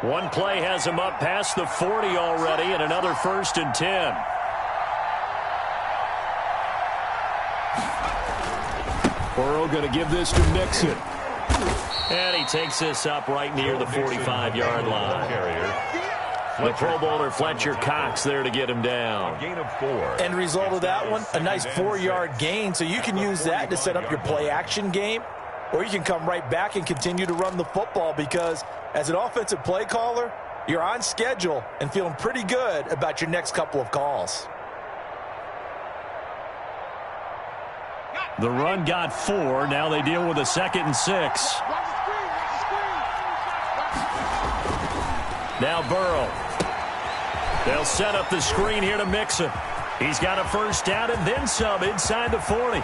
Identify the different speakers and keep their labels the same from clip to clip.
Speaker 1: One play has him up past the 40 already, and another 1st and 10. Burrow going to give this to Mixon. And he takes this up right near the 45-yard line. The Pro Bowler Fletcher Cox there to get him down.
Speaker 2: Gain of 4.
Speaker 3: End result of that one, a nice 4-yard gain. So you can use that to set up your play-action game, or you can come right back and continue to run the football because as an offensive play caller, you're on schedule and feeling pretty good about your next couple of calls.
Speaker 1: The run got 4. Now they deal with a 2nd and 6. Now Burrow. They'll set up the screen here to Mixon. He's got a 1st down and then some inside the 40.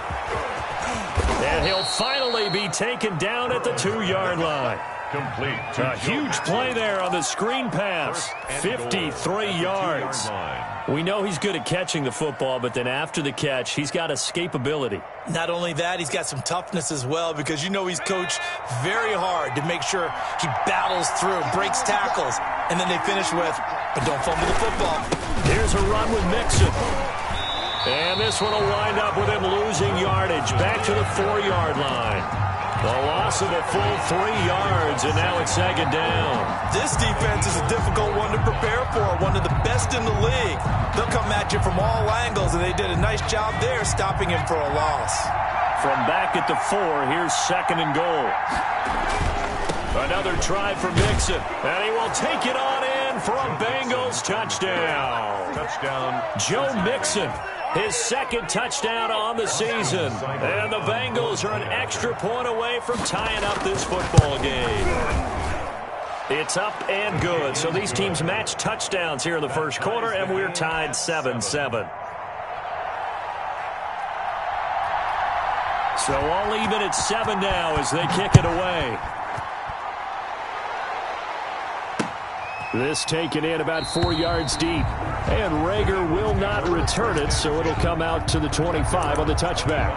Speaker 1: And he'll finally be taken down at the 2-yard line.
Speaker 2: Complete.
Speaker 1: A huge play there on the screen pass. 53 yards. We know he's good at catching the football, but then after the catch, he's got escapability.
Speaker 3: Not only that, he's got some toughness as well because you know he's coached very hard to make sure he battles through, breaks tackles, and then they finish with, but don't fumble the football.
Speaker 1: Here's a run with Mixon. And this one will wind up with him losing yardage back to the 4-yard line. The loss of a full 3 yards, and now it's 2nd down.
Speaker 3: This defense is a difficult one to prepare for, one of the best in the league. They'll come at you from all angles, and they did a nice job there stopping him for a loss.
Speaker 1: From back at the 4, here's 2nd and goal. Another try for Mixon, and he will take it on in for a Bengals touchdown. Joe Mixon. His 2nd touchdown on the season. And the Bengals are an extra point away from tying up this football game. It's up and good. So these teams match touchdowns here in the 1st quarter, and we're tied 7-7. So all even at 7 now as they kick it away. This taken in about 4 yards deep. And Rager will not return it, so it'll come out to the 25 on the touchback.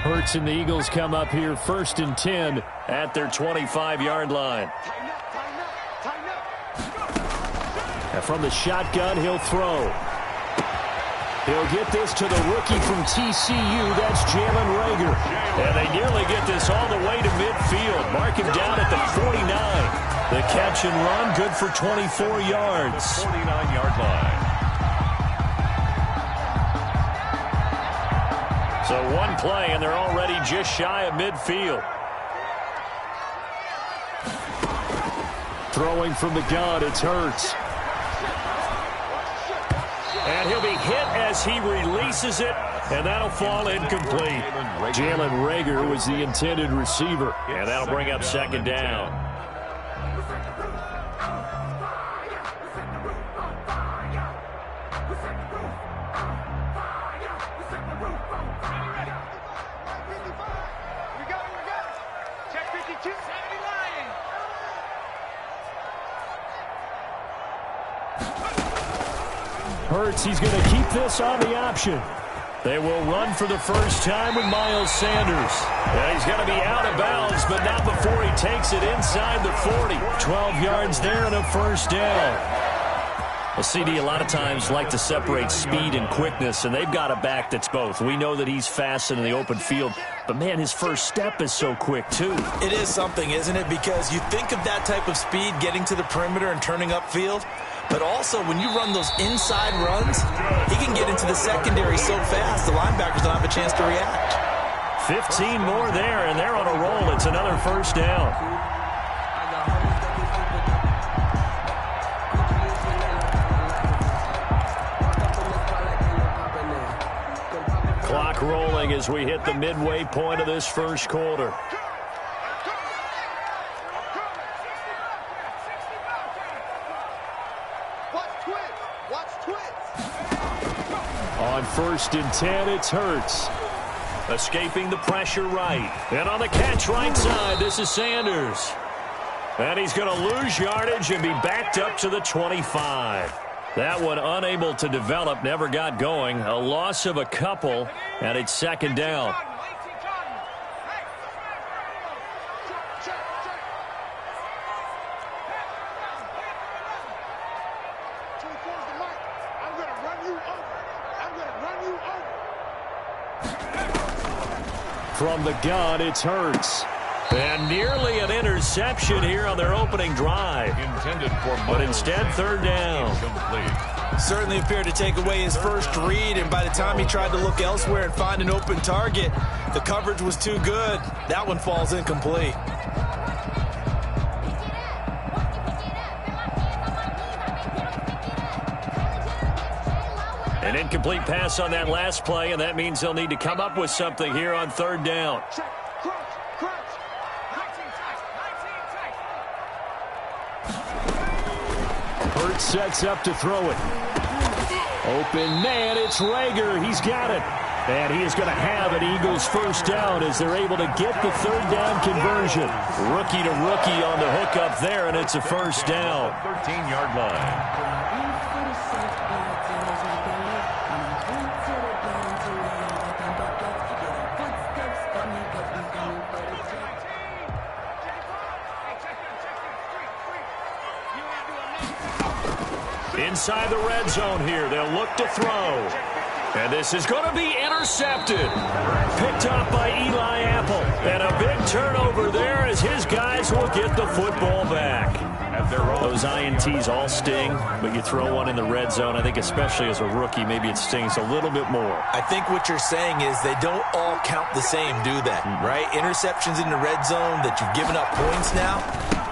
Speaker 1: Hurts and the Eagles come up here 1st and 10 at their 25-yard line. And from the shotgun, he'll throw. He'll get this to the rookie from TCU. That's Jalen Rager. And they nearly get this all the way to midfield. Mark him down at the 49. The catch and run, good for 24 yards.
Speaker 2: 49-yard line.
Speaker 1: So one play, and they're already just shy of midfield. Throwing from the gun, it's Hurts. And he'll be hit as he releases it, and that'll fall incomplete. Jalen Rager was the intended receiver, and that'll bring up 2nd down. Hurts, he's going to keep this on the option. They will run for the first time with Miles Sanders. And he's going to be out of bounds, but not before he takes it inside the 40. 12 yards there and a 1st down. Well, CD, a lot of times like to separate speed and quickness, and they've got a back that's both. We know that he's fast in the open field, but, man, his first step is so quick, too.
Speaker 3: It is something, isn't it? Because you think of that type of speed getting to the perimeter and turning upfield, but also when you run those inside runs, he can get into the secondary so fast the linebackers don't have a chance to react.
Speaker 1: 15 more there, and they're on a roll. It's another 1st down. Clock rolling as we hit the midway point of this 1st quarter. On 1st and 10, it's Hurts. Escaping the pressure right. And on the catch right side, this is Sanders. And he's going to lose yardage and be backed up to the 25. That one unable to develop, never got going. A loss of a couple, and it's second down. From the gun, it's Hurts. And nearly an interception here on their opening drive.
Speaker 2: Intended for
Speaker 1: but instead, third down.
Speaker 3: Certainly appeared to take away his first read, and by the time he tried to look elsewhere and find an open target, the coverage was too good. That one falls incomplete.
Speaker 1: An incomplete pass on that last play, and that means they'll need to come up with something here on third down. Hurts sets up to throw it. Open man, it's Rager. He's got it. And he is going to have an Eagles first down as they're able to get the third down conversion. Rookie to rookie on the hook up there, and it's a first down.
Speaker 2: 13-yard line.
Speaker 1: Inside the red zone here, they'll look to throw. And this is going to be intercepted. Picked up by Eli Apple. And a big turnover there as his guys will get the football back. Those INTs all sting, but you throw one in the red zone, I think especially as a rookie, maybe it stings a little bit more.
Speaker 3: I think what you're saying is they don't all count the same, do they? Right? Interceptions in the red zone that you've given up points now,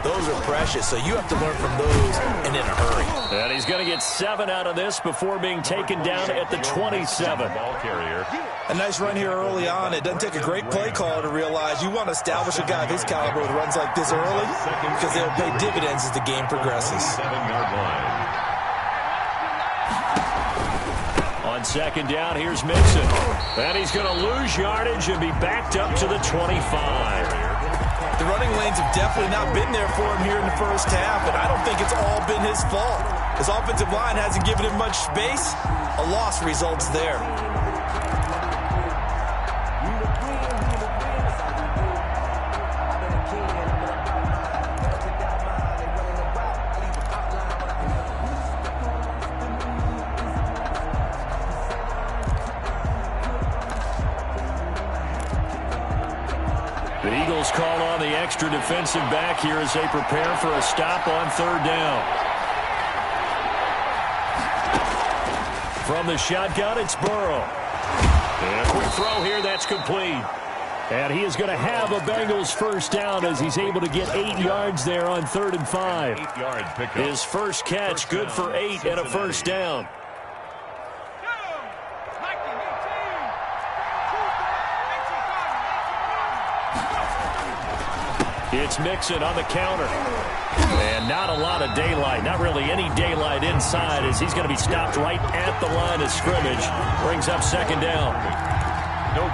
Speaker 3: those are precious, so you have to learn from those and in a hurry.
Speaker 1: And he's going to get 7 out of this before being taken down at the 27.
Speaker 2: Ball carrier.
Speaker 3: A nice run here early on. It doesn't take a great play caller to realize you want to establish a guy of his caliber with runs like this early because they'll pay dividends as the game progresses.
Speaker 2: 7-yard line.
Speaker 1: On second down, here's Mixon. And he's going to lose yardage and be backed up to the 25.
Speaker 3: The running lanes have definitely not been there for him here in the first half, and I don't think it's all been his fault. His offensive line hasn't given him much space. A loss results there.
Speaker 1: The Eagles call on the extra defensive back here as they prepare for a stop on third down. From the shotgun, it's Burrow. And a quick throw here, that's complete. And he is going to have a Bengals first down as he's able to get 8 yards there on 3rd and 5.
Speaker 2: 8-yard pickup.
Speaker 1: His first catch, good for 8 and a first down. It's Mixon on the counter. And not a lot of daylight, not really any daylight inside as he's going to be stopped right at the line of scrimmage. Brings up second down.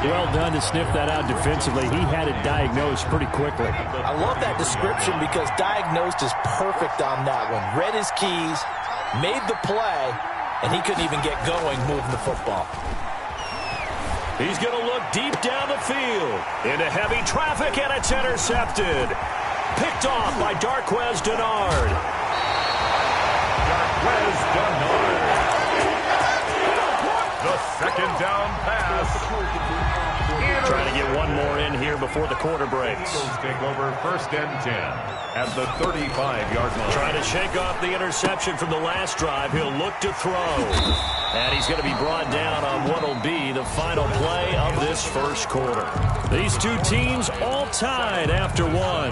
Speaker 1: Well done to sniff that out defensively. He had it diagnosed pretty quickly.
Speaker 3: I love that description because diagnosed is perfect on that one. Read his keys, made the play, and he couldn't even get going moving the football.
Speaker 1: He's going to look deep down the field into heavy traffic, and it's intercepted. Picked off by Darquez Dennard.
Speaker 2: Darquez Dennard. The second down pass.
Speaker 1: Trying to get one more in here before the quarter breaks.
Speaker 2: Eagles take over 1st and 10 at the 35-yard line.
Speaker 1: Trying to shake off the interception from the last drive. He'll look to throw. And he's going to be brought down on what will be the final play of this first quarter. These two teams all tied after one.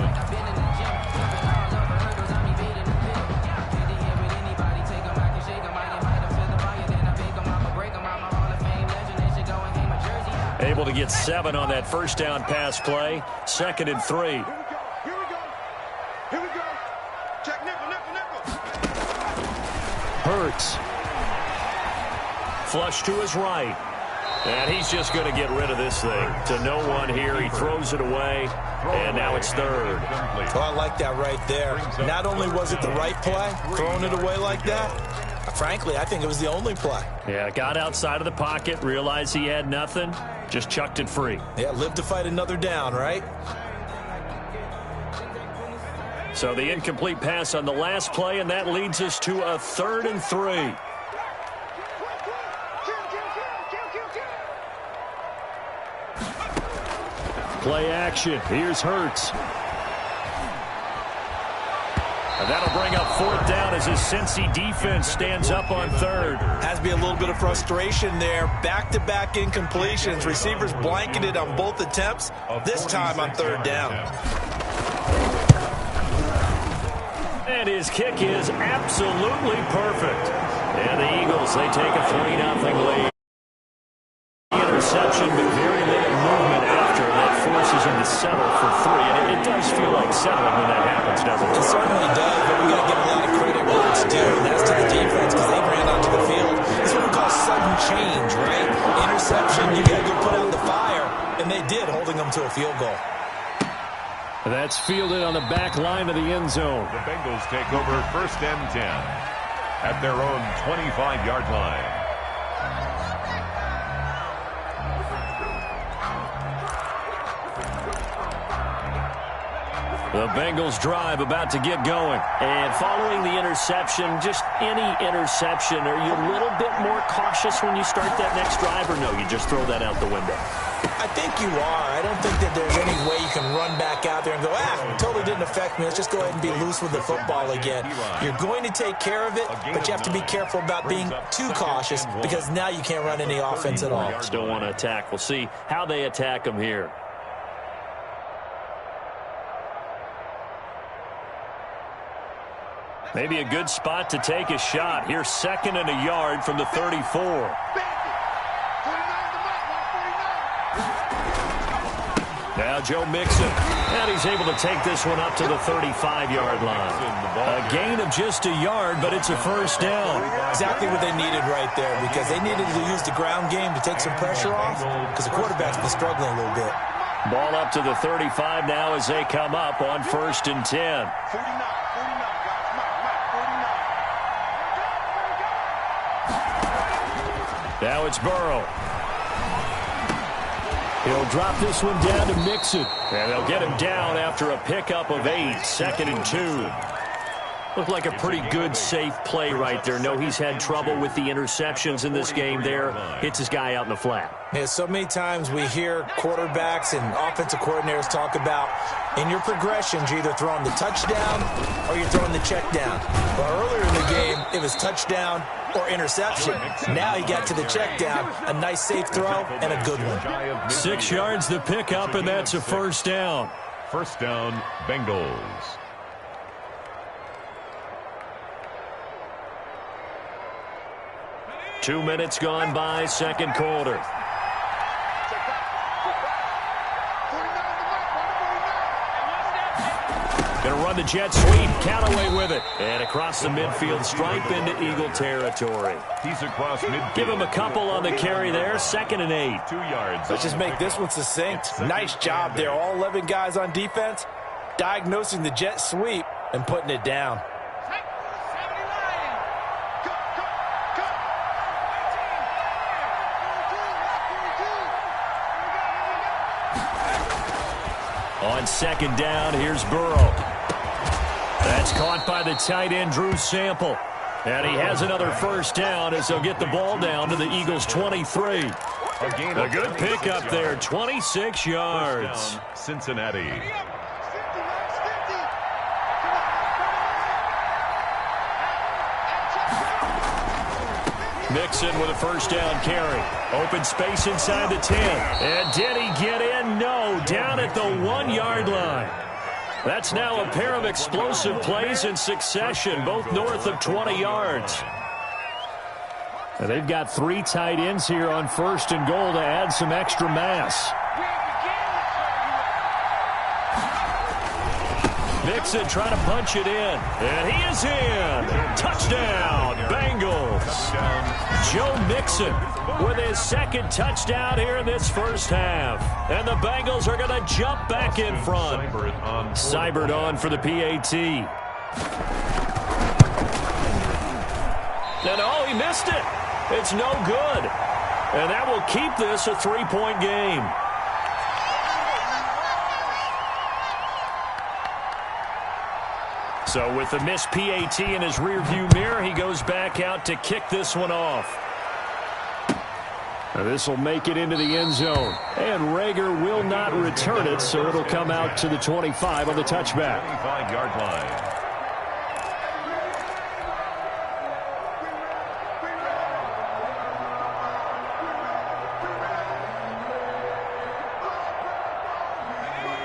Speaker 1: Able to get 7 on that first down pass play. 2nd and 3.
Speaker 4: Here we go. Here we go. Check nickel.
Speaker 1: Hurts. Flush to his right. And he's just going to get rid of this thing. To no one here. He throws it away. And now it's 3rd.
Speaker 3: Oh, I like that right there. Not only was it the right play, throwing it away like that, Frankly, I think it was the only play.
Speaker 1: Yeah, got outside of the pocket, realized he had nothing, just chucked it free.
Speaker 3: Yeah, live to fight another down, right?
Speaker 1: So the incomplete pass on the last play, and that leads us to a 3rd and 3. Play action. Here's Hurts. And that'll bring up 4th down as his Cincy defense stands up on 3rd.
Speaker 3: Has to be a little bit of frustration there. Back-to-back incompletions. Receivers blanketed on both attempts, this time on 3rd down.
Speaker 1: And his kick is absolutely perfect. And the Eagles, they take a 3-0 lead. Interception, but very little movement after. That forces him to settle for 3. And it does feel like settling when that happens, doesn't it?
Speaker 3: It certainly does, but we got to give a lot of credit where it's due, and that's to the defense because they ran onto the field. It's what we call sudden change, right? Interception, you got to go put out the fire, and they did, holding them to a field goal.
Speaker 1: That's fielded on the back line of the end zone.
Speaker 2: The Bengals take over 1st and 10 at their own 25-yard line.
Speaker 1: The Bengals drive about to get going. And following the interception, just any interception, are you a little bit more cautious when you start that next drive, or no, you just throw that out the window?
Speaker 3: I think you are. I don't think that there's any way you can run back out there and go, totally didn't affect me. Let's just go ahead and be loose with the football again. You're going to take care of it, but you have to be careful about being too cautious because now you can't run any offense at all.
Speaker 1: Still want to attack. We'll see how they attack them here. Maybe a good spot to take a shot. Here's 2nd and a yard from the 34. Now Joe Mixon. And he's able to take this one up to the 35-yard line. A gain of just a yard, but it's a 1st down.
Speaker 3: Exactly what they needed right there because they needed to use the ground game to take some pressure off because the quarterback's been struggling a little bit.
Speaker 1: Ball up to the 35 now as they come up on 1st and 10. Now it's Burrow. He'll drop this one down to Mixon. And they'll get him down after a pickup of 8, 2nd and 2. Looked like a pretty good, safe play right there. No, he's had trouble with the interceptions in this game there. Hits his guy out in the flat.
Speaker 3: Yeah, so many times we hear quarterbacks and offensive coordinators talk about in your progressions, you're either throwing the touchdown or you're throwing the check down. Well, earlier in the game, it was touchdown or interception. Now he got to the check down, a nice safe throw, and a good one.
Speaker 1: 6 yards the pickup, and that's a 1st down.
Speaker 2: 1st down, Bengals.
Speaker 1: Two minutes gone by, 2nd quarter. Going to run the jet sweep. Callaway with it. And across the midfield stripe into Eagle territory.
Speaker 2: He's across midfield.
Speaker 1: Give him a couple on the carry there. 2nd and 8.
Speaker 2: 2 yards.
Speaker 3: Let's just make this one succinct. Nice job there. All 11 guys on defense diagnosing the jet sweep and putting it down.
Speaker 1: On 2nd down, here's Burrow. That's caught by the tight end, Drew Sample. And he has another 1st down as they'll get the ball down to the Eagles' 23. A good pickup there, 26 yards.
Speaker 2: Cincinnati.
Speaker 1: Mixon with a 1st down carry. Open space inside the 10. And did he get in? No. Down at the 1-yard line. That's now a pair of explosive plays in succession, both north of 20 yards. Now they've got 3 tight ends here on 1st and goal to add some extra mass. Mixon trying to punch it in. And he is in. Touchdown, Bengals. Joe Mixon with his 2nd touchdown here in this 1st half. And the Bengals are going to jump back in front. Seibert on for the PAT. No, he missed it. It's no good. And that will keep this a 3-point game. So with the missed PAT in his rearview mirror, he goes back out to kick this one off. This will make it into the end zone. And Rager will not return it, so it'll come out to the 25 on the touchback.
Speaker 2: 25-yard line.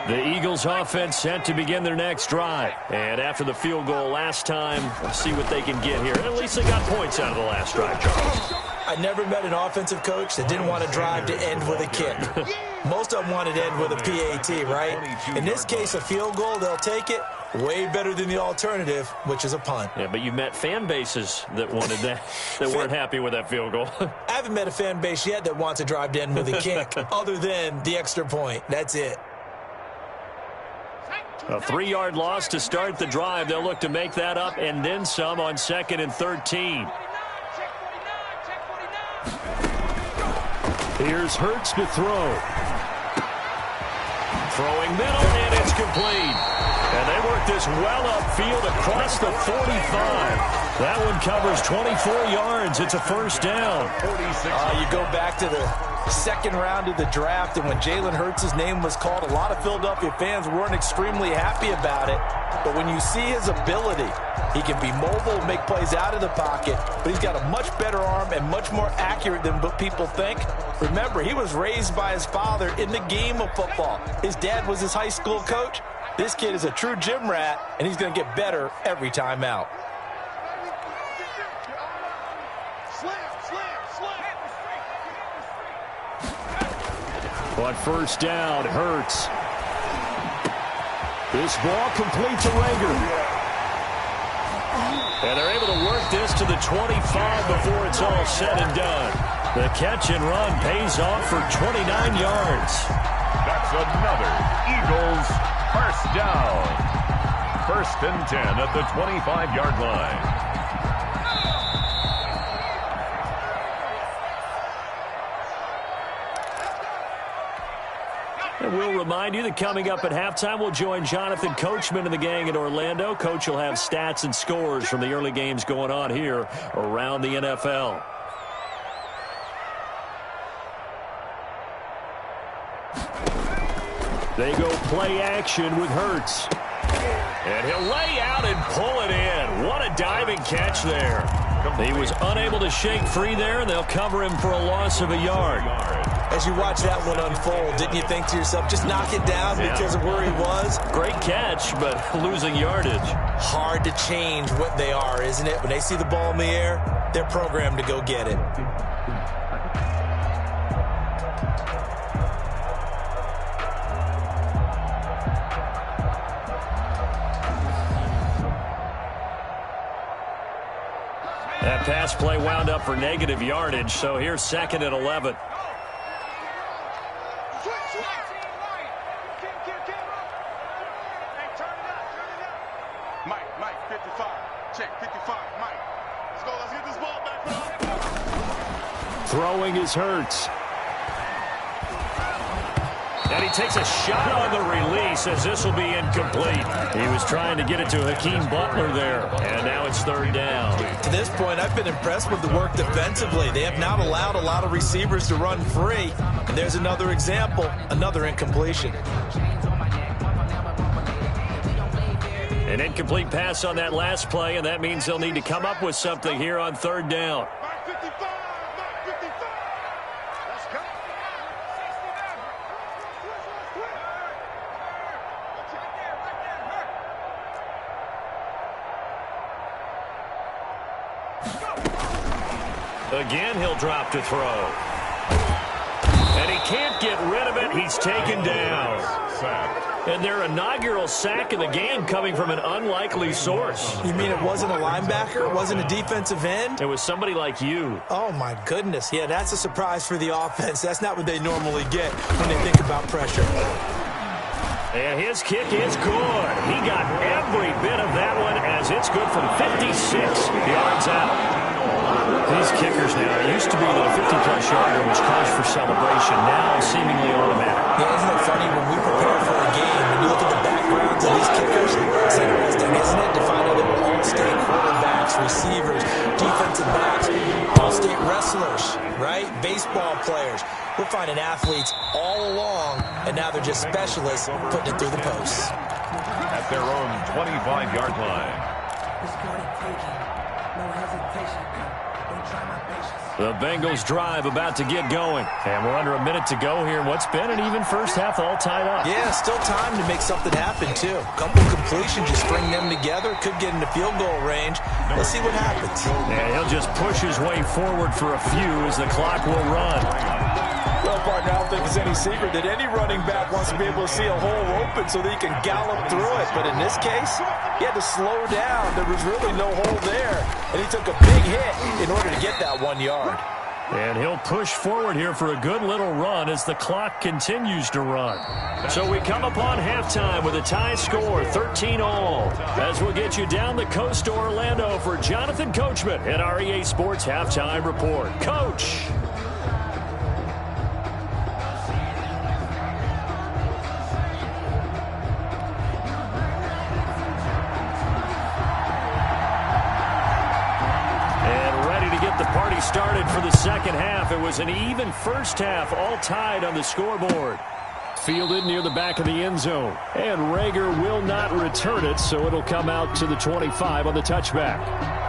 Speaker 1: The Eagles offense set to begin their next drive. And after the field goal last time, we'll see what they can get here. At least they got points out of the last drive, Charles.
Speaker 3: I never met an offensive coach that didn't want to drive to end with a kick. Most of them wanted to end with a PAT, right? In this case, a field goal, they'll take it. Way better than the alternative, which is a punt.
Speaker 1: Yeah, but you met fan bases that wanted that, that weren't happy with that field goal.
Speaker 3: I haven't met a fan base yet that wants to drive to end with a kick, other than the extra point. That's it.
Speaker 1: A 3-yard loss to start the drive. They'll look to make that up and then some on 2nd and 13. Here's Hurts to throw. Throwing middle, and it's complete. And they work this well upfield across the 45. That one covers 24 yards. It's a first down.
Speaker 3: You go back to the second round of the draft, and when Jalen Hurts' name was called, a lot of Philadelphia fans weren't extremely happy about it. But when you see his ability, he can be mobile, make plays out of the pocket, but he's got a much better arm and much more accurate than what people think. Remember, he was raised by his father in the game of football. His dad was his high school coach. This kid is a true gym rat, and he's going to get better every time out.
Speaker 1: On first down, Hurts. This ball complete to Rager. And they're able to work this to the 25 before it's all said and done. The catch and run pays off for 29 yards.
Speaker 2: That's another Eagles first down. 1st and 10 at the 25-yard line.
Speaker 1: And we'll remind you that coming up at halftime, we'll join Jonathan Coachman and the gang in Orlando. Coach will have stats and scores from the early games going on here around the NFL. They go play action with Hurts. And he'll lay out and pull it in. What a diving catch there. He was unable to shake free there, and they'll cover him for a loss of a yard.
Speaker 3: As you watch that one unfold, didn't you think to yourself, just knock it down because of where he was?
Speaker 1: Great catch, but losing yardage.
Speaker 3: Hard to change what they are, isn't it? When they see the ball in the air, they're programmed to go get it.
Speaker 1: That pass play wound up for negative yardage, so here's 2nd and 11.
Speaker 4: Mike, 55. Check, 55. Mike, let's get this ball back.
Speaker 1: Throwing is Hurts. And he takes a shot on the release as this will be incomplete. He was trying to get it to Hakeem Butler there, and now it's 3rd down.
Speaker 3: To this point, I've been impressed with the work defensively. They have not allowed a lot of receivers to run free. And there's another example, another incompletion.
Speaker 1: An incomplete pass on that last play, and that means they'll need to come up with something here on 3rd down.
Speaker 4: Mike, 55. Mike, 55. Let's go.
Speaker 1: Again, he'll drop to throw. And he can't get rid of it. He's taken down. And their inaugural sack of the game coming from an unlikely source.
Speaker 3: You mean it wasn't a linebacker? It wasn't a defensive end?
Speaker 1: It was somebody like you.
Speaker 3: Oh, my goodness. Yeah, that's a surprise for the offense. That's not what they normally get when they think about pressure.
Speaker 1: And his kick is good. He got every bit of that one as it's good from 56 yards out. These kickers now, it used to be that a 50-plus yarder was cause for celebration. Now, seemingly automatic.
Speaker 3: Yeah, isn't it funny when we prepare for a game, when you look at the backgrounds of these kickers, it's interesting, isn't it, to find out they were all-state quarterbacks, receivers, defensive backs, all-state wrestlers, right? Baseball players. We're finding athletes all along, and now they're just specialists putting it through the posts.
Speaker 2: At their own 25-yard line.
Speaker 1: The Bengals drive about to get going. And we're under a minute to go here. What's been an even first half all tied up.
Speaker 3: Yeah, still time to make something happen, too. A couple completions, you string them together. Could get into field goal range. Let's see what happens.
Speaker 1: And he'll just push his way forward for a few as the clock will run.
Speaker 3: Well, partner, I don't think it's any secret that any running back wants to be able to see a hole open so that he can gallop through it. But in this case, he had to slow down. There was really no hole there. And he took a big hit in order to get that 1 yard.
Speaker 1: And he'll push forward here for a good little run as the clock continues to run. So we come upon halftime with a tie score, 13-all. As we'll get you down the coast to Orlando for Jonathan Coachman at our EA Sports Halftime Report. Coach! Started for the second half. It was an even first half, all tied on the scoreboard. Fielded near the back of the end zone. And Rager will not return it, so it'll come out to the 25 on the touchback.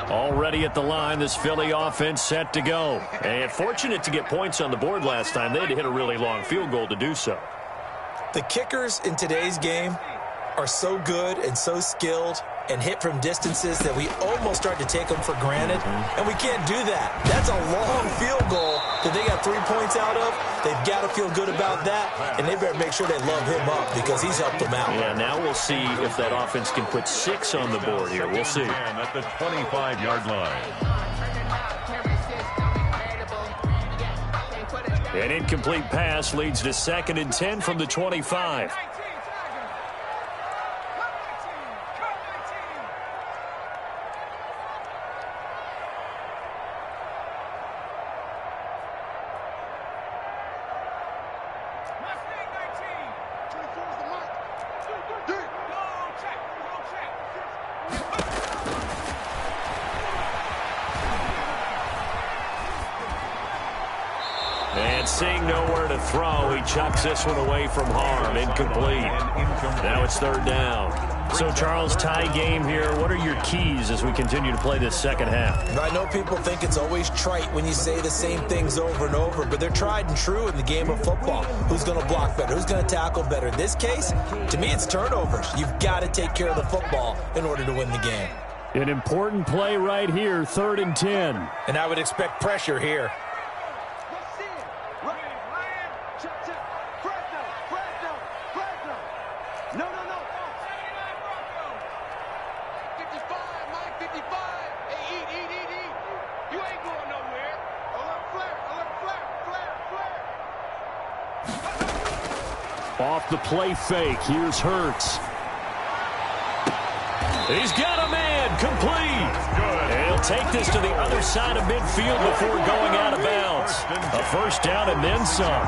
Speaker 1: Already at the line, this Philly offense set to go. And fortunate to get points on the board last time. They had to hit a really long field goal to do so.
Speaker 3: The kickers in today's game are so good and so skilled and hit from distances that we almost start to take them for granted. And we can't do that. That's a long field goal that they got 3 points out of. They've got to feel good about that, and they better make sure they love him up because he's helped them out.
Speaker 1: Yeah, now we'll see if that offense can put 6 on the board here. We'll see.
Speaker 2: At the 25-yard line.
Speaker 1: An incomplete pass leads to 2nd and 10 from the 25. And seeing nowhere to throw, he chucks this one away from harm. Incomplete. Now it's 3rd down. So, Charles, tie game here. What are your keys as we continue to play this second half?
Speaker 3: I know people think it's always trite when you say the same things over and over, but they're tried and true in the game of football. Who's going to block better? Who's going to tackle better? In this case, to me, it's turnovers. You've got to take care of the football in order to win the game.
Speaker 1: An important play right here, 3rd and 10.
Speaker 3: And I would expect pressure here.
Speaker 1: Off the play fake, here's Hurts. He's got a man, complete. And he'll take this to the other side of midfield before going out of bounds. A first down and then some.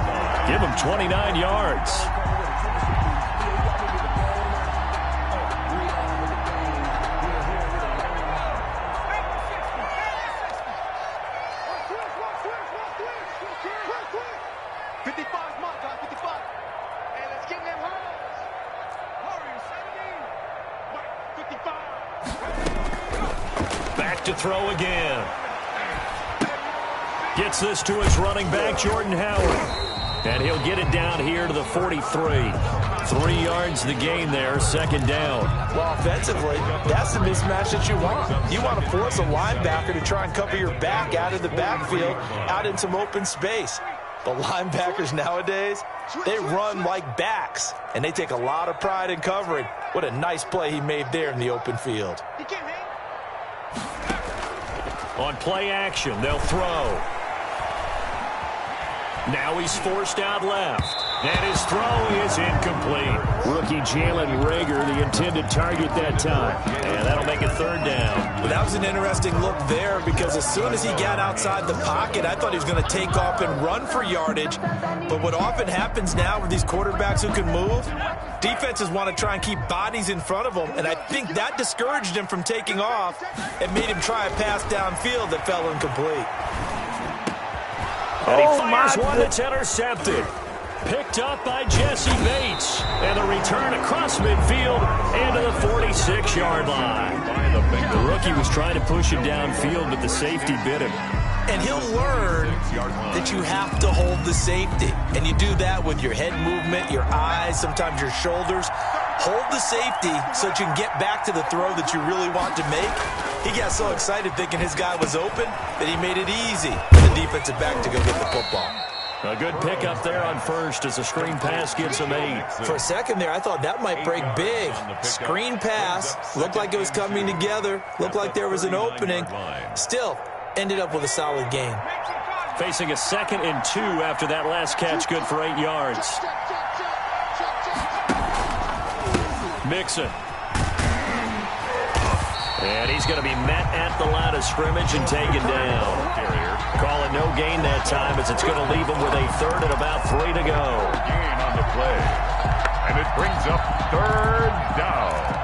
Speaker 1: Give him 29 yards. To throw again. Gets this to his running back, Jordan Howard. And he'll get it down here to the 43. 3 yards the gain there, 2nd down.
Speaker 3: Well, offensively, that's the mismatch that you want. You want to force a linebacker to try and cover your back out of the backfield, out in some open space. The linebackers nowadays, they run like backs, and they take a lot of pride in covering. What a nice play he made there in the open field.
Speaker 1: On play action, they'll throw. Now he's forced out left. And his throw is incomplete. Rookie Jalen Reagor, the intended target that time. And that'll make it third down.
Speaker 3: Well, that was an interesting look there because as soon as he got outside the pocket, I thought he was going to take off and run for yardage. But what often happens now with these quarterbacks who can move, defenses want to try and keep bodies in front of them. And I think that discouraged him from taking off and made him try a pass downfield that fell incomplete.
Speaker 1: And he fires one that's intercepted. Picked up by Jesse Bates. And the return across midfield into the 46-yard line. The rookie was trying to push him downfield, but the safety bit him.
Speaker 3: And he'll learn that you have to hold the safety. And you do that with your head movement, your eyes, sometimes your shoulders. Hold the safety so that you can get back to the throw that you really want to make. He got so excited thinking his guy was open that he made it easy for the defensive back to go get the football.
Speaker 1: A good pickup there on first as a screen pass gives him 8.
Speaker 3: For a second there, I thought that might break big. Screen pass, looked like it was coming together, looked like there was an opening. Still, ended up with a solid game.
Speaker 1: Facing a 2nd and 2 after that last catch, good for 8 yards. Mixon. And he's going to be met at the line of scrimmage and taken down. Calling no gain that time as it's going to leave him with a 3rd and about 3 to go.
Speaker 2: Gain on the play. And it brings up 3rd down.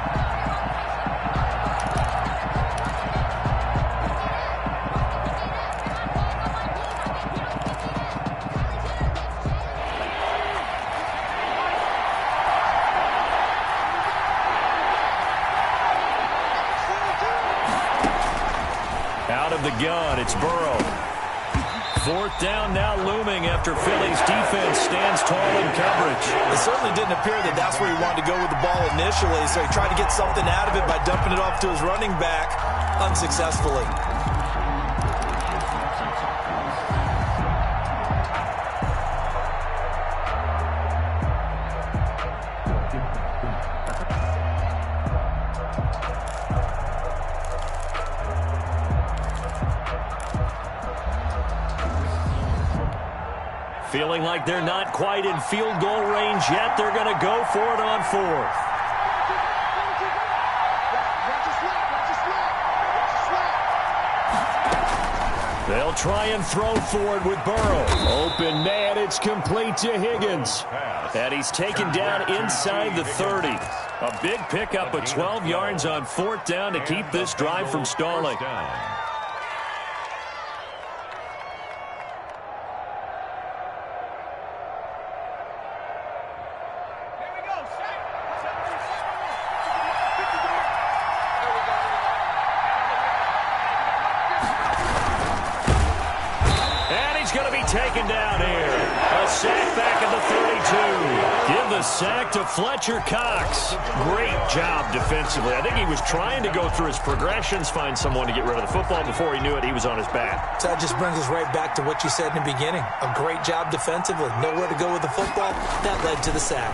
Speaker 1: Out of the gun, it's Burrow. 4th down now looming after Philly's defense stands tall in coverage.
Speaker 3: It certainly didn't appear that that's where he wanted to go with the ball initially, so he tried to get something out of it by dumping it off to his running back unsuccessfully.
Speaker 1: Feeling like they're not quite in field goal range yet, they're going to go for it on 4th. They'll try and throw forward with Burrow. Open man, it's complete to Higgins. And he's taken down inside the 30. A big pickup of 12 yards on 4th down to keep this drive from stalling. Taken down here. A sack back at the 32. Give the sack to Fletcher Cox. Great job defensively. I think he was trying to go through his progressions, find someone to get rid of the football. Before he knew it, he was on his back.
Speaker 3: So that just brings us right back to what you said in the beginning. A great job defensively. Nowhere to go with the football. That led to the sack.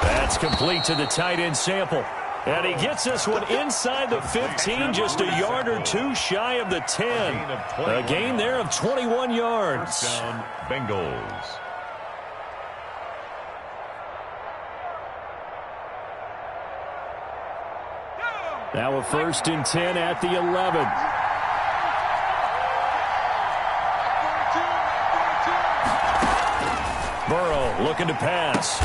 Speaker 1: That's complete to the tight end Sample. And he gets this one inside the 15, just a yard or 2 shy of the 10. A gain there of 21 yards.
Speaker 2: First down, Bengals.
Speaker 1: Now a 1st and 10 at the 11. Burrow looking to pass.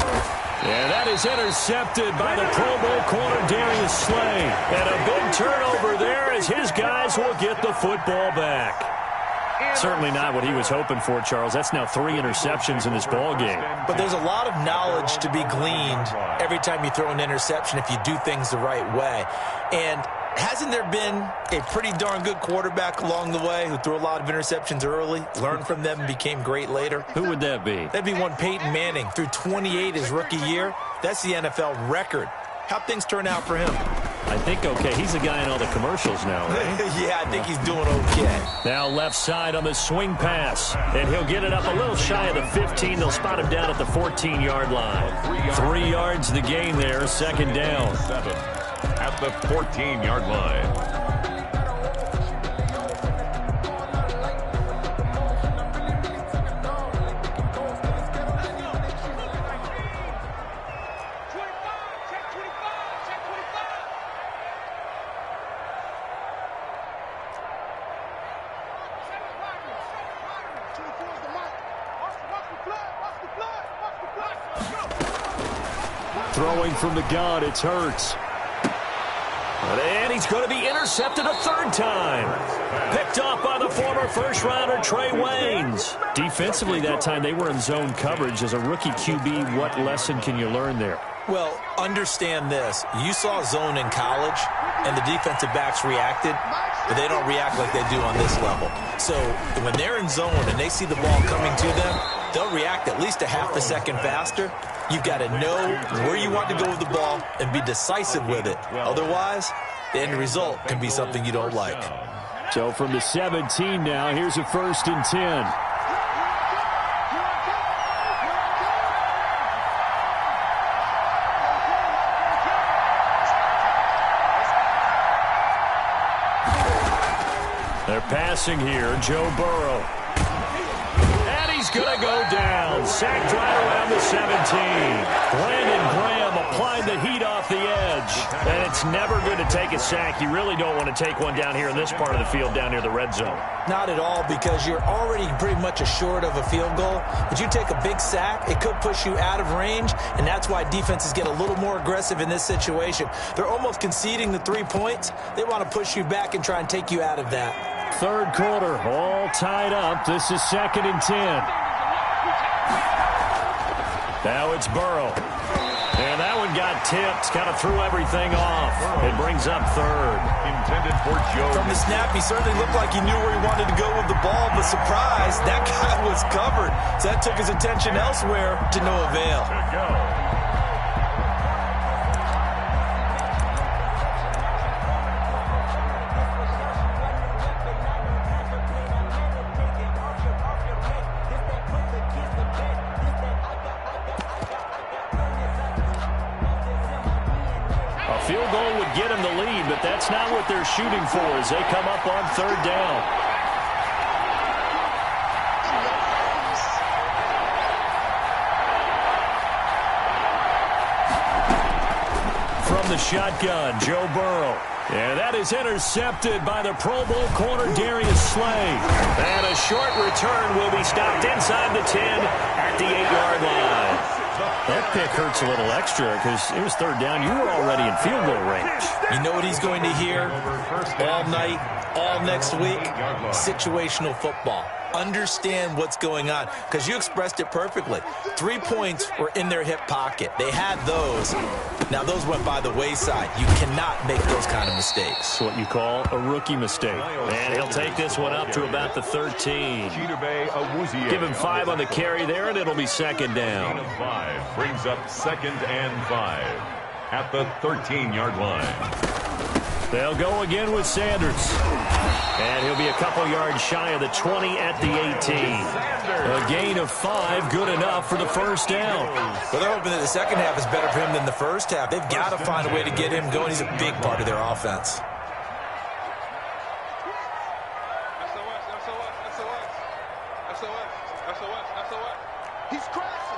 Speaker 1: And that is intercepted by the Pro Bowl corner, Darius Slay. And a big turnover there as his guys will get the football back. Certainly not what he was hoping for, Charles. That's now 3 interceptions in this ball game.
Speaker 3: But there's a lot of knowledge to be gleaned every time you throw an interception if you do things the right way. And hasn't there been a pretty darn good quarterback along the way who threw a lot of interceptions early, learned from them, and became great later?
Speaker 1: Who would that be?
Speaker 3: That'd be one Peyton Manning. Threw 28 his rookie year. That's the NFL record. How'd things turn out for him?
Speaker 1: I think okay. He's the guy in all the commercials now, right?
Speaker 3: Yeah, I think he's doing okay.
Speaker 1: Now left side on the swing pass. And he'll get it up a little shy of the 15. They'll spot him down at the 14-yard line. 3 yards the gain there, second down.
Speaker 2: 7 at the 14-yard line.
Speaker 1: Throwing from the gun, it's Hurts. And he's going to be intercepted a third time. Picked off by the former first-rounder Trey Waynes. Defensively that time, they were in zone coverage. As a rookie QB, what lesson can you learn there?
Speaker 3: Well, understand this. You saw zone in college, and the defensive backs reacted, but they don't react like they do on this level. So when they're in zone and they see the ball coming to them, they'll react at least a half a second faster. You've got to know where you want to go with the ball and be decisive with it. Otherwise, the end result can be something you don't like.
Speaker 1: So from the 17 now, here's a 1st and 10. They're passing here, Joe Burrow. And he's going to go down. Sacked right around the 17. Brandon Graham applied the heat off the edge. And it's never good to take a sack. You really don't want to take one down here in this part of the field, down near the red zone.
Speaker 3: Not at all, because you're already pretty much assured of a field goal. But you take a big sack, it could push you out of range, and that's why defenses get a little more aggressive in this situation. They're almost conceding the 3 points. They want to push you back and try and take you out of that.
Speaker 1: Third quarter, all tied up. This is 2nd and 10. Now it's Burrow. And that one got tipped. Kind of threw everything off. It brings up 3rd.
Speaker 2: Intended for Joe.
Speaker 3: From the snap, he certainly looked like he knew where he wanted to go with the ball, but surprise, that guy was covered. So that took his attention elsewhere to no avail.
Speaker 2: To go.
Speaker 1: Field goal would get him the lead, but that's not what they're shooting for as they come up on 3rd down. From the shotgun, Joe Burrow. And that is intercepted by the Pro Bowl corner Darius Slay. And a short return will be stopped inside the 10 at the 8-yard line. That pick hurts a little extra because it was 3rd down. You were already in field goal range.
Speaker 3: You know what he's going to hear all night, all next week? Situational football. Understand what's going on, because you expressed it perfectly. 3 points were in their hip pocket. They had those. Now, those went by the wayside. You cannot make those kind of mistakes.
Speaker 1: It's what you call a rookie mistake. And he'll take this one up to about the 13. Give him 5 on the carry there, and it'll be 2nd down.
Speaker 2: 5 brings up 2nd and 5 at the 13-yard line.
Speaker 1: They'll go again with Sanders. And he'll be a couple yards shy of the 20 at the 18. A gain of 5, good enough for the 1st down.
Speaker 3: Well, they're hoping that the second half is better for him than the first half. They've got to find a way to get him going. He's a big part of their offense.
Speaker 4: He's crashing.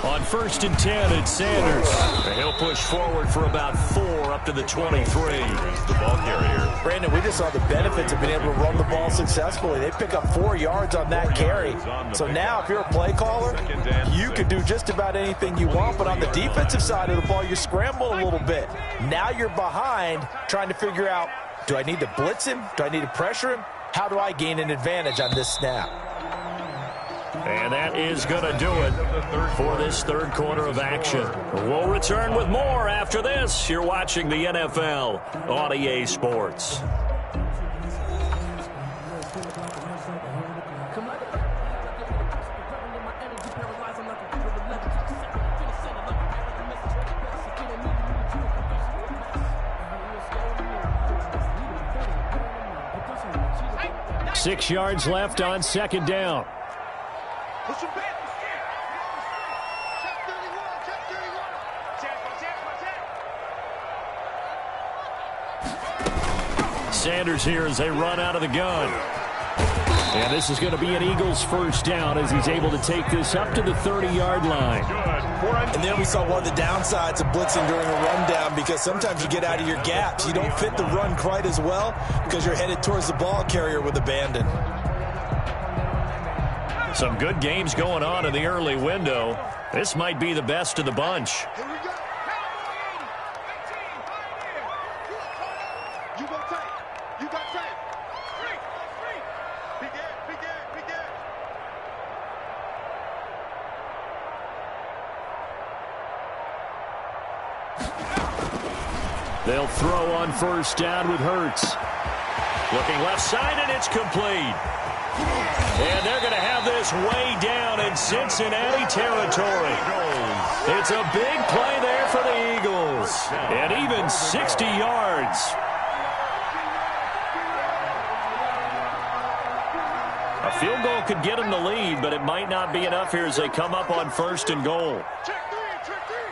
Speaker 1: On 1st and 10, it's Sanders. And he'll push forward for about 4 up to the 23.
Speaker 2: The ball carrier.
Speaker 3: Brandon, we just saw the benefits of being able to run the ball successfully. They pick up 4 yards on that carry. So now if you're a play caller, you can do just about anything you want. But on the defensive side of the ball, you're scrambling a little bit. Now you're behind trying to figure out, do I need to blitz him? Do I need to pressure him? How do I gain an advantage on this snap?
Speaker 1: And that is going to do it for this 3rd quarter of action. We'll return with more after this. You're watching the NFL on EA Sports. 6 yards left on second down.
Speaker 4: Push him back. Check 31. Check 31. Check.
Speaker 1: Sanders here as they run out of the gun. And this is going to be an Eagles first down as he's able to take this up to the 30-yard line.
Speaker 3: And then we saw one of the downsides of blitzing during a rundown, because sometimes you get out of your gaps. You don't fit the run quite as well because you're headed towards the ball carrier with abandon.
Speaker 1: Some good games going on in the early window. This might be the best of the bunch.
Speaker 4: Here we go. You go tight. You got tight. Begin.
Speaker 1: They'll throw on first down with Hurts. Looking left side, and it's complete. And they're going to have this way down in Cincinnati territory. It's a big play there for the Eagles. And even 60 yards. A field goal could get them the lead, but it might not be enough here as they come up on first and goal.
Speaker 4: Check three. Check three.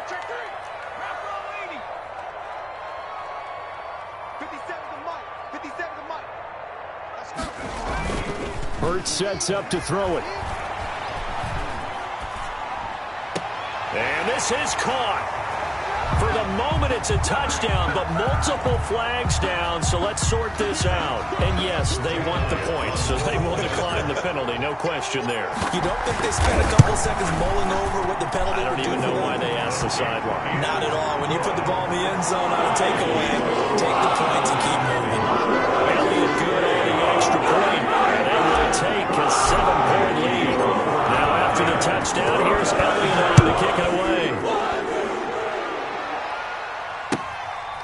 Speaker 4: 57 to Mike. Let's go.
Speaker 1: Hurts sets up to throw it. And this is caught. For the moment, it's a touchdown, but multiple flags down, so let's sort this out. And yes, they want the points, so they will decline the penalty, no question there.
Speaker 3: You don't think they spent a couple seconds mulling over what the penalty
Speaker 1: I don't
Speaker 3: would do
Speaker 1: even know
Speaker 3: for
Speaker 1: why
Speaker 3: them?
Speaker 1: they asked the sideline.
Speaker 3: Not at all. When you put the ball in the end zone on a takeaway, take the points and keep moving.
Speaker 1: Elliott good on the extra point. They will take a 7-point lead. Now after the touchdown, here's Elliott on to kick it away.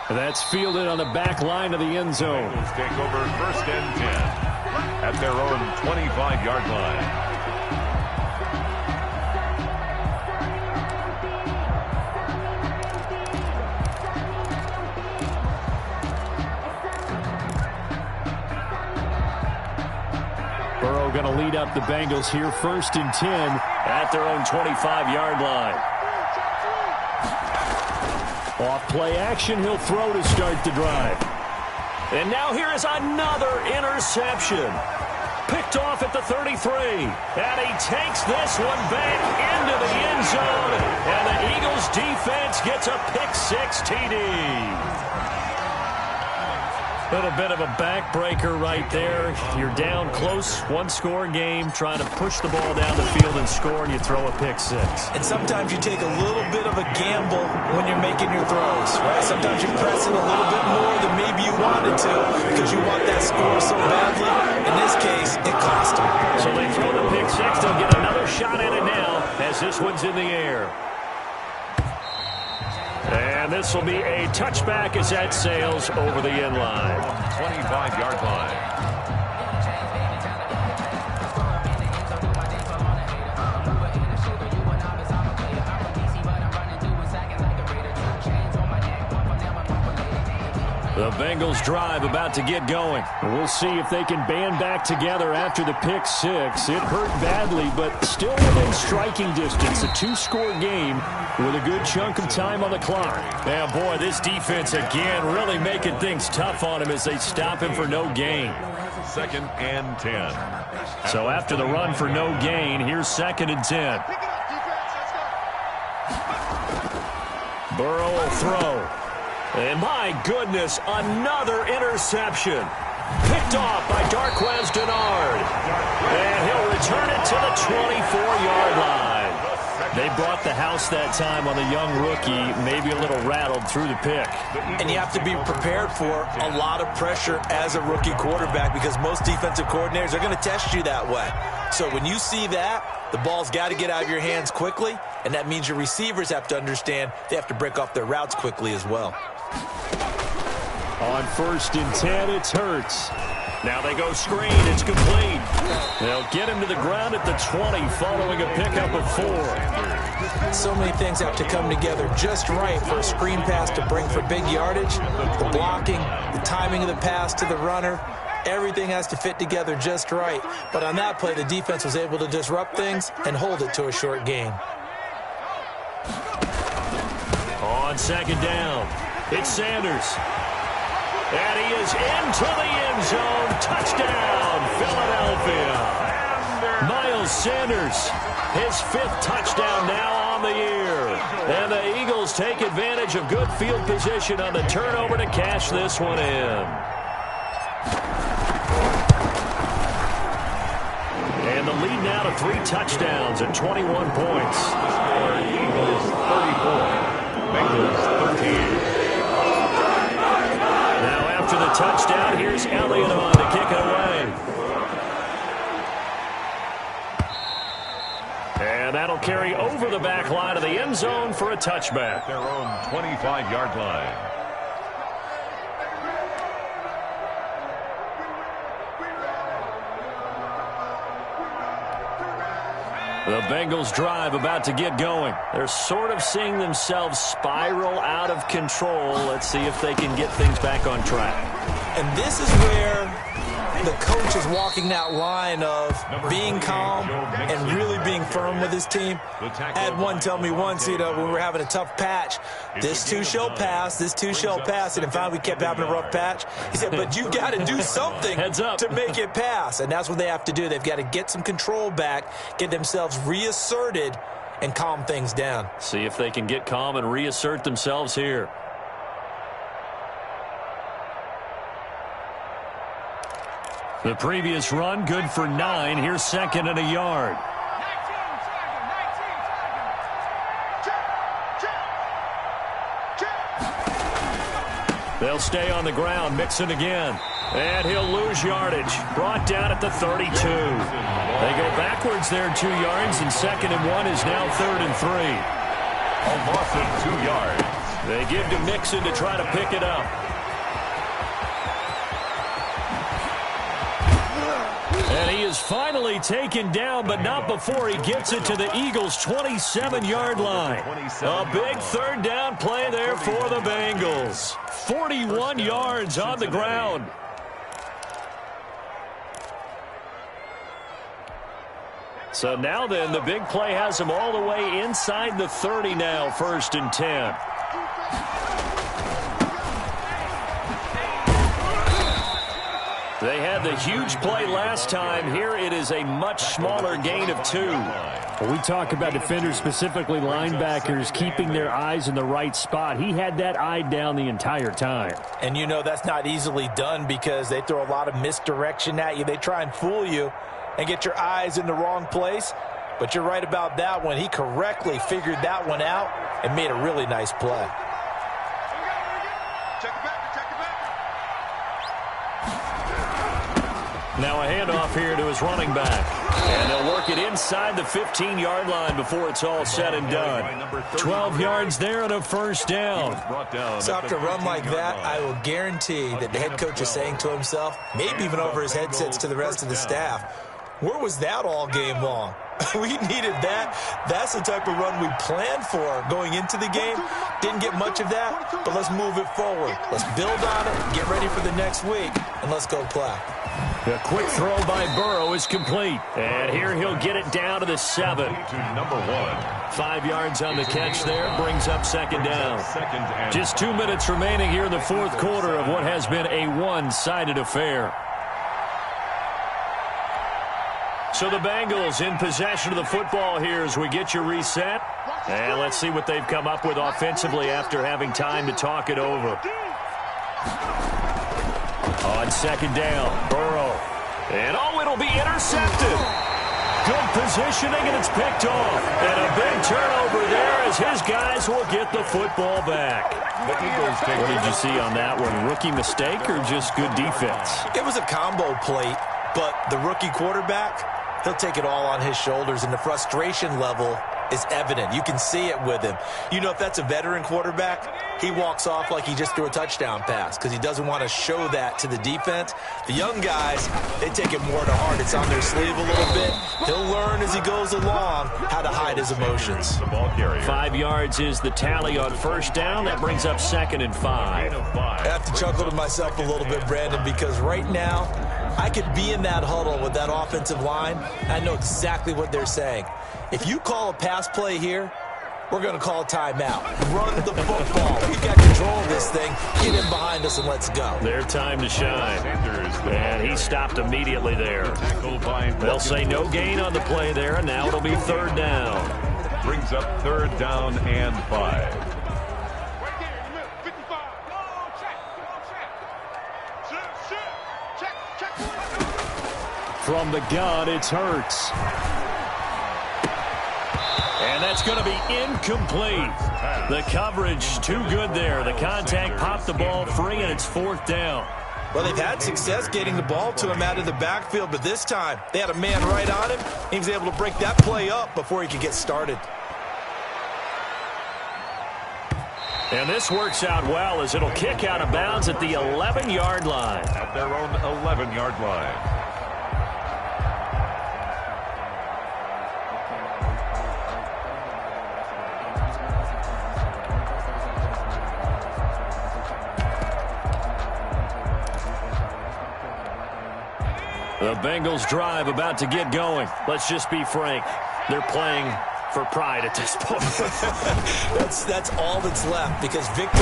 Speaker 1: That's fielded on the back line of the end zone.
Speaker 2: Bengals take over first and 10 at their own 25-yard line.
Speaker 1: Burrow going to lead up the Bengals here first and 10 at their own 25-yard line. Off play action, he'll throw to start the drive. And now here is another interception. Picked off at the 33. And he takes this one back into the end zone. And the Eagles defense gets a pick-6 TD. Little bit of a backbreaker right there. You're down close, one-score game, trying to push the ball down the field and score, and you throw a pick-6.
Speaker 3: And sometimes you take a little bit of a gamble when you're making your throws, right? Sometimes you're pressing a little bit more than maybe you wanted to because you want that score so badly. In this case, it cost them.
Speaker 1: So they throw the pick-6. They'll get another shot at it now as this one's in the air. And this will be a touchback as that sails over the end line.
Speaker 2: 25-yard line.
Speaker 1: The Bengals drive about to get going. We'll see if they can band back together after the pick-6. It hurt badly, but still within striking distance. A 2-score game with a good chunk of time on the clock. Now, boy, this defense again really making things tough on him as they stop him for no gain.
Speaker 2: Second and 10.
Speaker 1: So after the run for no gain, here's second and 10.
Speaker 4: Pick it up, defense. Let's go.
Speaker 1: Burrow will throw. And my goodness, another interception. Picked off by Darquez Denard. And he'll return it to the 24-yard line. They brought the house that time on the young rookie, maybe a little rattled through the pick.
Speaker 3: And you have to be prepared for a lot of pressure as a rookie quarterback because most defensive coordinators are going to test you that way. So when you see that, the ball's got to get out of your hands quickly, and that means your receivers have to understand they have to break off their routes quickly as well.
Speaker 1: On first and 10, it's Hurts. Now they go screen. It's complete. They'll get him to the ground at the 20 following a pickup of 4.
Speaker 3: So many things have to come together just right for a screen pass to bring for big yardage. The blocking, the timing of the pass to the runner, Everything has to fit together just right. But on that play, the defense was able to disrupt things and hold it to a short gain.
Speaker 1: On second down, it's Sanders. And he is into the end zone. Touchdown, Philadelphia. Miles Sanders, his 5th touchdown now on the year. And the Eagles take advantage of good field position on the turnover to cash this one in. And the lead now to 3 touchdowns and 21 points.
Speaker 2: Eagles 34, Bengals 13.
Speaker 1: Now after the touchdown, here's Elliott on to kick it away. And that'll carry over the back line of the end zone for a touchback.
Speaker 2: Their own 25-yard line.
Speaker 1: The Bengals drive about to get going. They're sort of seeing themselves spiral out of control. Let's see if they can get things back on track.
Speaker 3: And this is where the coach is walking that line of being calm and really being firm with his team. I had one tell me once, when we were having a tough patch, this too shall pass, this too shall pass, and finally we kept having a rough patch. He said, but you've got to do something to make it pass, and that's what they have to do. They've got to get some control back, get themselves reasserted, and calm things down.
Speaker 1: See if they can get calm and reassert themselves here. The previous run, good for 9. Here's 2nd and a yard. They'll stay on the ground, Mixon again. And he'll lose yardage. Brought down at the 32. They go backwards there 2 yards, and 2nd and 1 is now 3rd and 3.
Speaker 2: A loss of 2 yards.
Speaker 1: They give to Mixon to try to pick it up. And he is finally taken down, but not before he gets it to the Eagles' 27-yard line. A big 3rd down play there for the Bengals. 41 yards on the ground. So now then, the big play has him all the way inside the 30 now, 1st and 10. They had the huge play last time. Here it is a much smaller gain of 2.
Speaker 5: When we talk about defenders, specifically linebackers, keeping their eyes in the right spot, he had that eye down the entire time.
Speaker 3: And that's not easily done because they throw a lot of misdirection at you. They try and fool you and get your eyes in the wrong place. But you're right about that one. He correctly figured that one out and made a really nice play.
Speaker 1: Now a handoff here to his running back. And they'll work it inside the 15-yard line before it's all said and done. 12 yards there and a 1st down.
Speaker 3: So after a run like that, I will guarantee that the head coach is saying to himself, maybe even over his headsets to the rest of the staff, where was that all game long? We needed that. That's the type of run we planned for going into the game. Didn't get much of that, but let's move it forward. Let's build on it, get ready for the next week, and let's go play.
Speaker 1: The quick throw by Burrow is complete. And here he'll get it down to the 7.
Speaker 2: To number 1.
Speaker 1: 5 yards on the catch there, brings up 2nd down. Just 2 minutes remaining here in the 4th quarter of what has been a one-sided affair. So the Bengals in possession of the football here as we get you reset. And let's see what they've come up with offensively after having time to talk it over. On 2nd down, Burrow. And it'll be intercepted. Good positioning, and it's picked off. And a big turnover there as his guys will get the football back. What did you see on that one? Rookie mistake or just good defense?
Speaker 3: It was a combo plate, but the rookie quarterback, he'll take it all on his shoulders, and the frustration level is evident. You can see it with him. If that's a veteran quarterback, he walks off like he just threw a touchdown pass because he doesn't want to show that to the defense. The young guys, they take it more to heart. It's on their sleeve a little bit. He'll learn as he goes along how to hide his emotions.
Speaker 1: 5 yards is the tally on 1st down. That brings up 2nd and 5.
Speaker 3: I have to chuckle to myself a little bit, Brandon, because right now I could be in that huddle with that offensive line. I know exactly what they're saying. If you call a pass play here, we're going to call a timeout. Run the football. We've got control of this thing. Get in behind us and let's go.
Speaker 1: Their time to shine. And he stopped immediately there. They'll say no gain on the play there, and now it'll be third down.
Speaker 2: Brings up third down and 5.
Speaker 1: From the gun, it's Hurts. And that's going to be incomplete. The coverage too good there. The contact popped the ball free, and it's fourth down.
Speaker 3: Well, they've had success getting the ball to him out of the backfield, but this time they had a man right on him. He was able to break that play up before he could get started.
Speaker 1: And this works out well as it'll kick out of bounds at the 11-yard line.
Speaker 2: At their own 11-yard line.
Speaker 1: The Bengals drive about to get going. Let's just be frank. They're playing for pride at this point.
Speaker 3: That's all that's left because victory,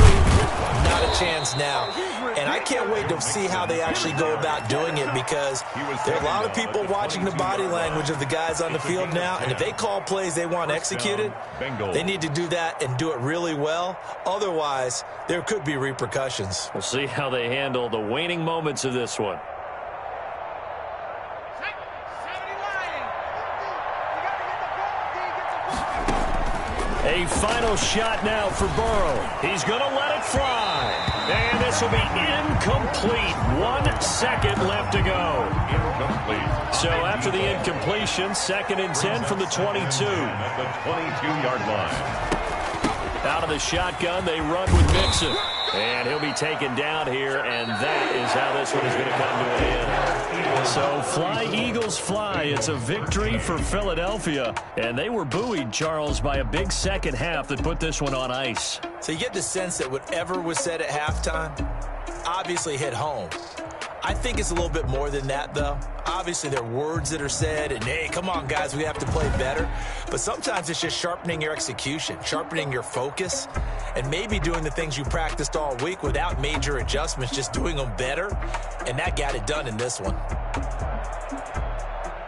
Speaker 3: not a chance now. And I can't wait to see how they actually go about doing it because there are a lot of people watching the body language of the guys on the field now. And if they call plays they want executed, they need to do that and do it really well. Otherwise, there could be repercussions.
Speaker 1: We'll see how they handle the waning moments of this one. A final shot now for Burrow. He's going to let it fly. And this will be incomplete. 1 second left to go.
Speaker 2: Incomplete.
Speaker 1: So after the incompletion, 2nd and 10 from the 22.
Speaker 2: At the 22-yard line.
Speaker 1: Out of the shotgun, they run with Mixon. And he'll be taken down here, and that is how this one is going to come to an end. So fly, Eagles, fly. It's a victory for Philadelphia. And they were buoyed, Charles, by a big second half that put this one on ice.
Speaker 3: So you get the sense that whatever was said at halftime obviously hit home. I think it's a little bit more than that, though. Obviously, there are words that are said, and, hey, come on, guys, we have to play better. But sometimes it's just sharpening your execution, sharpening your focus, and maybe doing the things you practiced all week without major adjustments, just doing them better. And that got it done in this one.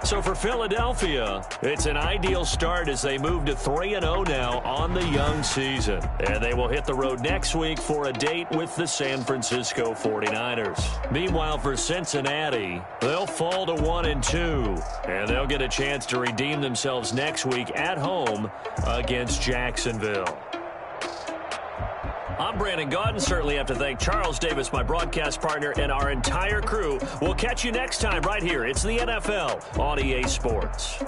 Speaker 1: So for Philadelphia, it's an ideal start as they move to 3-0 now on the young season. And they will hit the road next week for a date with the San Francisco 49ers. Meanwhile, for Cincinnati, they'll fall to 1-2. And they'll get a chance to redeem themselves next week at home against Jacksonville. I'm Brandon Gaudin. Certainly have to thank Charles Davis, my broadcast partner, and our entire crew. We'll catch you next time right here. It's the NFL on EA Sports.